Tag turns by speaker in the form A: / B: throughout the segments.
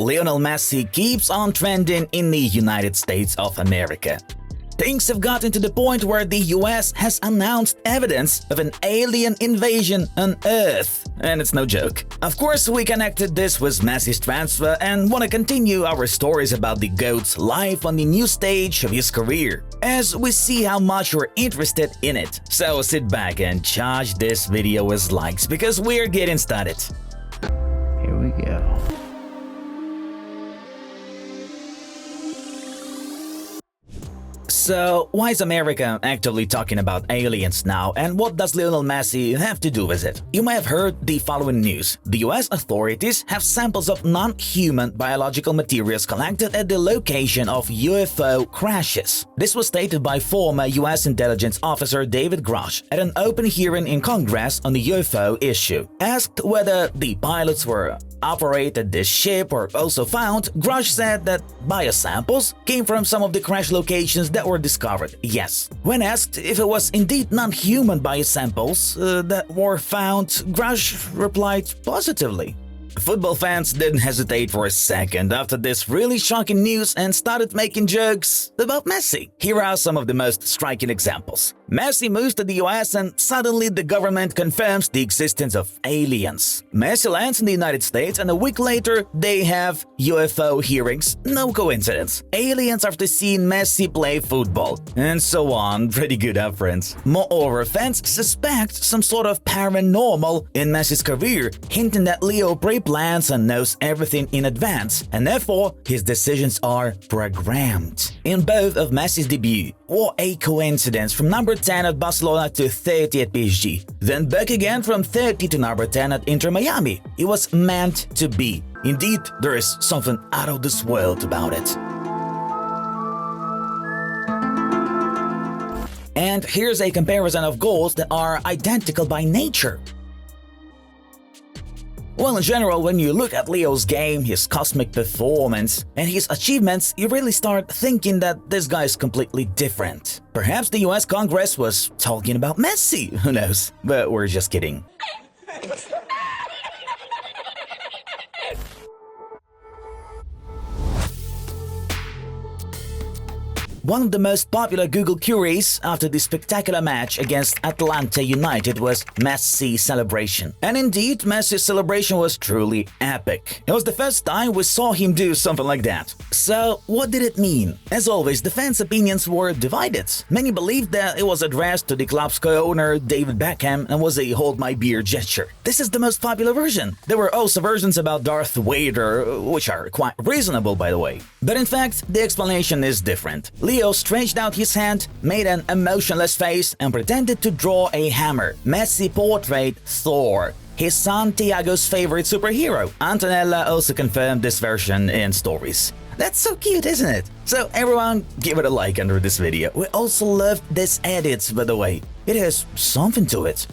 A: Lionel Messi keeps on trending in the United States of America. Things have gotten to the point where the US has announced evidence of an alien invasion on Earth. And it's no joke. Of course, we connected this with Messi's transfer and want to continue our stories about the GOAT's life on the new stage of his career, as we see how much you're interested in it. So sit back and charge this video with likes because we're getting started.
B: Here we go.
A: So, why is America actively talking about aliens now, and what does Lionel Messi have to do with it? You may have heard the following news. The US authorities have samples of non-human biological materials collected at the location of UFO crashes. This was stated by former US intelligence officer David Grush at an open hearing in Congress on the UFO issue. Asked whether the pilots were operated this ship or also found, Grush said that biosamples came from some of the crash locations that were discovered, yes. When asked if it was indeed non-human biosamples that were found, Grush replied positively. Football fans didn't hesitate for a second after this really shocking news and started making jokes about Messi. Here are some of the most striking examples. Messi moves to the US and suddenly the government confirms the existence of aliens. Messi lands in the United States and a week later they have UFO hearings. No coincidence. Aliens after seeing Messi play football. And so on. Pretty good, huh, friends? Moreover, fans suspect some sort of paranormal in Messi's career, hinting that Leo plans and knows everything in advance, and therefore his decisions are programmed. In both of Messi's debut, what a coincidence, from number 10 at Barcelona to 30 at PSG, then back again from 30 to number 10 at Inter Miami. It was meant to be. Indeed, there is something out of this world about it. And here's a comparison of goals that are identical by nature. Well, in general, when you look at Leo's game, his cosmic performance, and his achievements, you really start thinking that this guy is completely different. Perhaps the US Congress was talking about Messi, who knows? But we're just kidding. One of the most popular Google queries after the spectacular match against Atlanta United was Messi's celebration. And indeed, Messi's celebration was truly epic. It was the first time we saw him do something like that. So, what did it mean? As always, the fans' opinions were divided. Many believed that it was addressed to the club's co-owner David Beckham and was a hold my beer gesture. This is the most popular version. There were also versions about Darth Vader, which are quite reasonable, by the way. But in fact, the explanation is different. Leo stretched out his hand, made an emotionless face, and pretended to draw a hammer. Messi portrayed Thor, his son Tiago's favorite superhero. Antonella also confirmed this version in stories. That's so cute, isn't it? So everyone, give it a like under this video. We also loved this edit, by the way. It has something to it.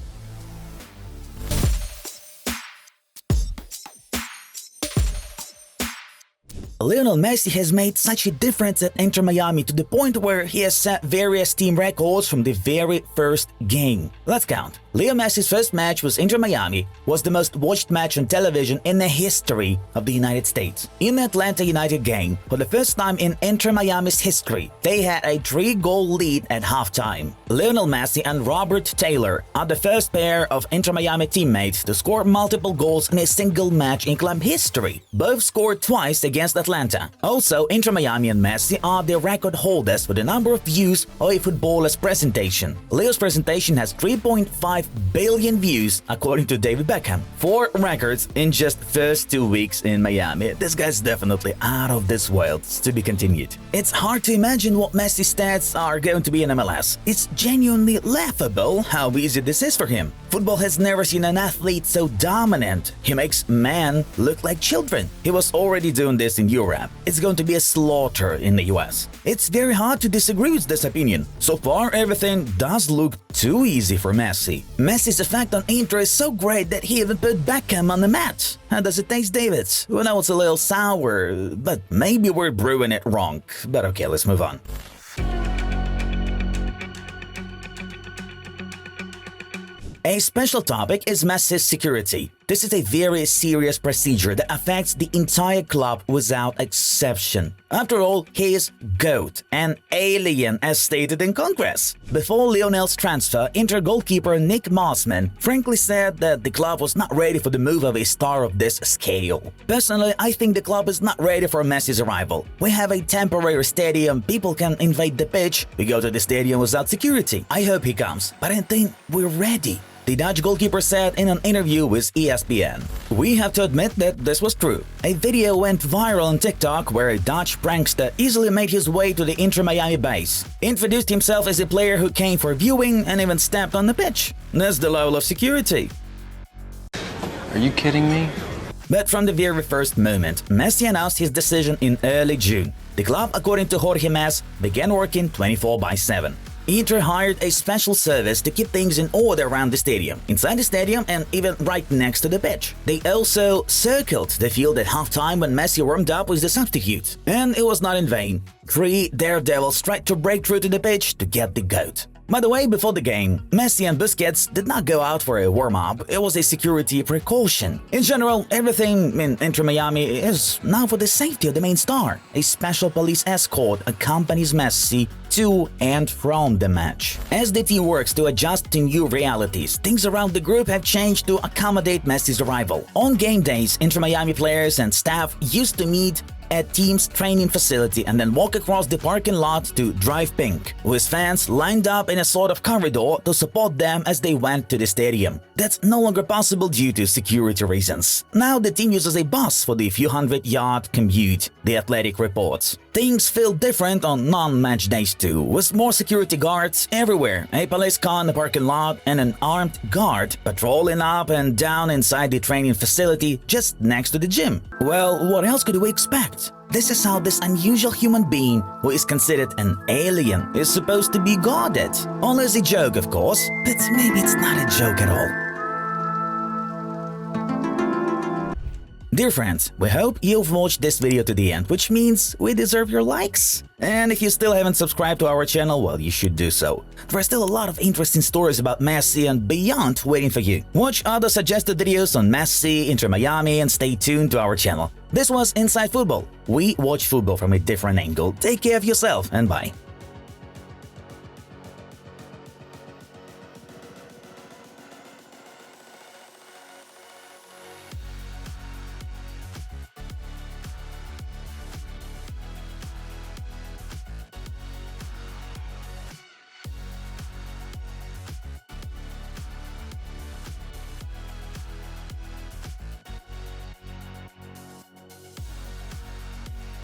A: Lionel Messi has made such a difference at Inter Miami to the point where he has set various team records from the very first game. Let's count. Leo Messi's first match with Inter Miami was the most watched match on television in the history of the United States. In the Atlanta United game, for the first time in Inter Miami's history, they had a 3-goal lead at halftime. Lionel Messi and Robert Taylor are the first pair of Inter Miami teammates to score multiple goals in a single match in club history. Both scored twice against Atlanta. Also, Inter Miami and Messi are the record holders for the number of views of a footballer's presentation. Leo's presentation has 3.5 billion views, according to David Beckham. 4 records in just first 2 weeks in Miami. This guy's definitely out of this world. To be continued. It's hard to imagine what Messi's stats are going to be in MLS. It's genuinely laughable how easy this is for him. Football has never seen an athlete so dominant. He makes men look like children. He was already doing this in Europe. It's going to be a slaughter in the US. It's very hard to disagree with this opinion. So far, everything does look too easy for Messi. Messi's effect on Inter is so great that he even put Beckham on the mat. How does it taste, David? Well, now it's a little sour, but maybe we're brewing it wrong. But okay, let's move on. A special topic is Messi's security. This is a very serious procedure that affects the entire club without exception. After all, he is GOAT, an alien as stated in Congress. Before Lionel's transfer, Inter goalkeeper Nick Mossman frankly said that the club was not ready for the move of a star of this scale. Personally, I think the club is not ready for Messi's arrival. We have a temporary stadium, people can invade the pitch, we go to the stadium without security. I hope he comes, but I think we're ready, the Dutch goalkeeper said in an interview with ESPN. We have to admit that this was true. A video went viral on TikTok where a Dutch prankster easily made his way to the Inter Miami base, introduced himself as a player who came for viewing and even stepped on the pitch. That's the level of security.
C: Are you kidding me?
A: But from the very first moment, Messi announced his decision in early June. The club, according to Jorge Mas, began working 24/7. Inter hired a special service to keep things in order around the stadium, inside the stadium and even right next to the pitch. They also circled the field at halftime when Messi warmed up with the substitute. And it was not in vain. 3 daredevils tried to break through to the pitch to get the GOAT. By the way, before the game, Messi and Busquets did not go out for a warm-up, it was a security precaution. In general, everything in Inter Miami is now for the safety of the main star. A special police escort accompanies Messi to and from the match. As the team works to adjust to new realities, things around the group have changed to accommodate Messi's arrival. On game days, Inter Miami players and staff used to meet at team's training facility and then walk across the parking lot to Drive Pink, with fans lined up in a sort of corridor to support them as they went to the stadium. That's no longer possible due to security reasons. Now the team uses a bus for the few hundred-yard commute, The Athletic reports. Things feel different on non-match days too, with more security guards everywhere, a police car in the parking lot and an armed guard patrolling up and down inside the training facility just next to the gym. Well, what else could we expect? This is how this unusual human being, who is considered an alien, is supposed to be guarded. All as a joke, of course, but maybe it's not a joke at all. Dear friends, we hope you've watched this video to the end, which means we deserve your likes. And if you still haven't subscribed to our channel, well, you should do so. There are still a lot of interesting stories about Messi and beyond waiting for you. Watch other suggested videos on Messi, Inter Miami, and stay tuned to our channel. This was Inside Football. We watch football from a different angle. Take care of yourself and bye.